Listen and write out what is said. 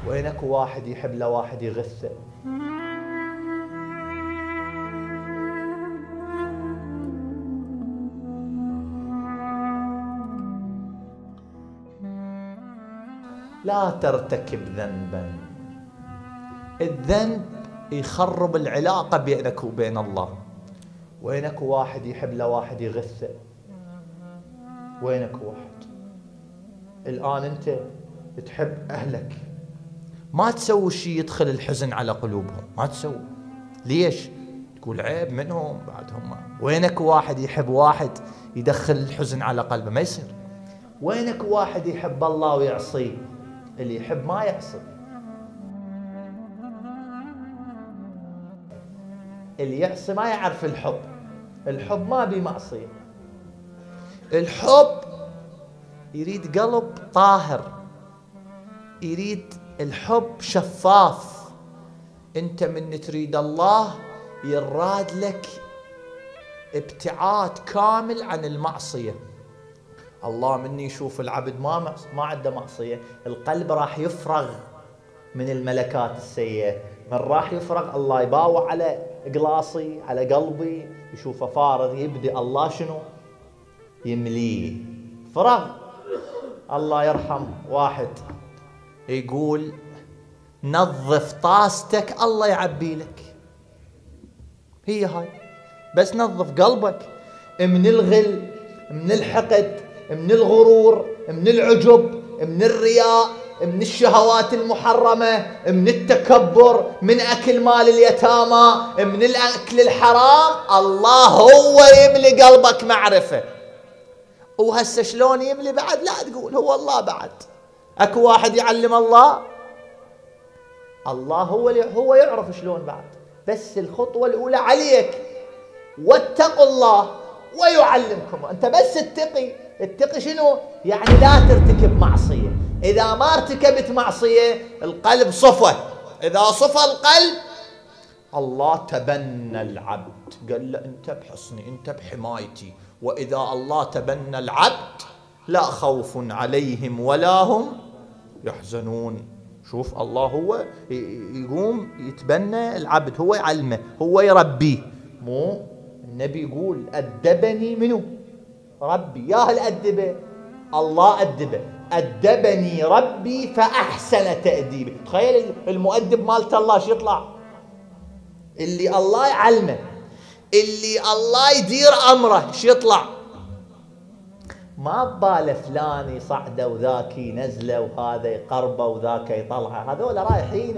وينك واحد يحب له واحد يغثه. لا ترتكب ذنبا، الذنب يخرب العلاقة بينك وبين الله. وينك واحد يحب له واحد يغثه. وينك واحد الآن أنت تحب أهلك، ما تسوي شيء يدخل الحزن على قلوبهم، ما تسوي. ليش؟ تقول عيب منهم بعدهم. وينك واحد يحب واحد يدخل الحزن على قلبه، ما يصير. وينك واحد يحب الله ويعصيه؟ اللي يحب ما يعصي. اللي يعصي ما يعرف الحب. الحب ما بي معصية. الحب يريد قلب طاهر، يريد الحب شفاف. انت من تريد الله يراد لك ابتعاد كامل عن المعصية. الله من يشوف العبد ما عنده معصية، القلب راح يفرغ من الملكات السيئة. من راح يفرغ، الله يباوع على قلاصي، على قلبي، يشوفه فارغ، يبدأ الله شنو؟ يمليه فرغ. الله يرحم واحد يقول نظف طاستك الله يعبي لك. هي هاي، بس نظف قلبك من الغل، من الحقد، من الغرور، من العجب، من الرياء، من الشهوات المحرمة، من التكبر، من أكل مال اليتامى، من الأكل الحرام. الله هو يملي قلبك معرفة. وهسه شلون يملي بعد؟ لا تقول هو الله بعد. اكو واحد يعلم الله؟ الله هو يعرف شلون بعد. بس الخطوة الأولى عليك، واتقوا الله ويعلمكم. انت بس اتقي شنو؟ يعني لا ترتكب معصية. إذا ما ارتكبت معصية القلب صفى. إذا صفى القلب الله تبنى العبد، قال له أنت بحصني، أنت بحمايتي. وإذا الله تبنى العبد لا خوف عليهم ولا هم يحزنون. شوف الله هو يقوم يتبنى العبد، هو يعلمه، هو يربيه. مو النبي يقول أدبني منو؟ ربي. يا هل أدبه الله، أدبني ربي فأحسن تأديبي. تخيل المؤدب مالت الله شو يطلع؟ اللي الله يعلمه، اللي الله يدير أمره شو يطلع؟ ما بباله فلان يصعده وذاك ينزله وهذا يقربه وذاك يطلعه. هذول رايحين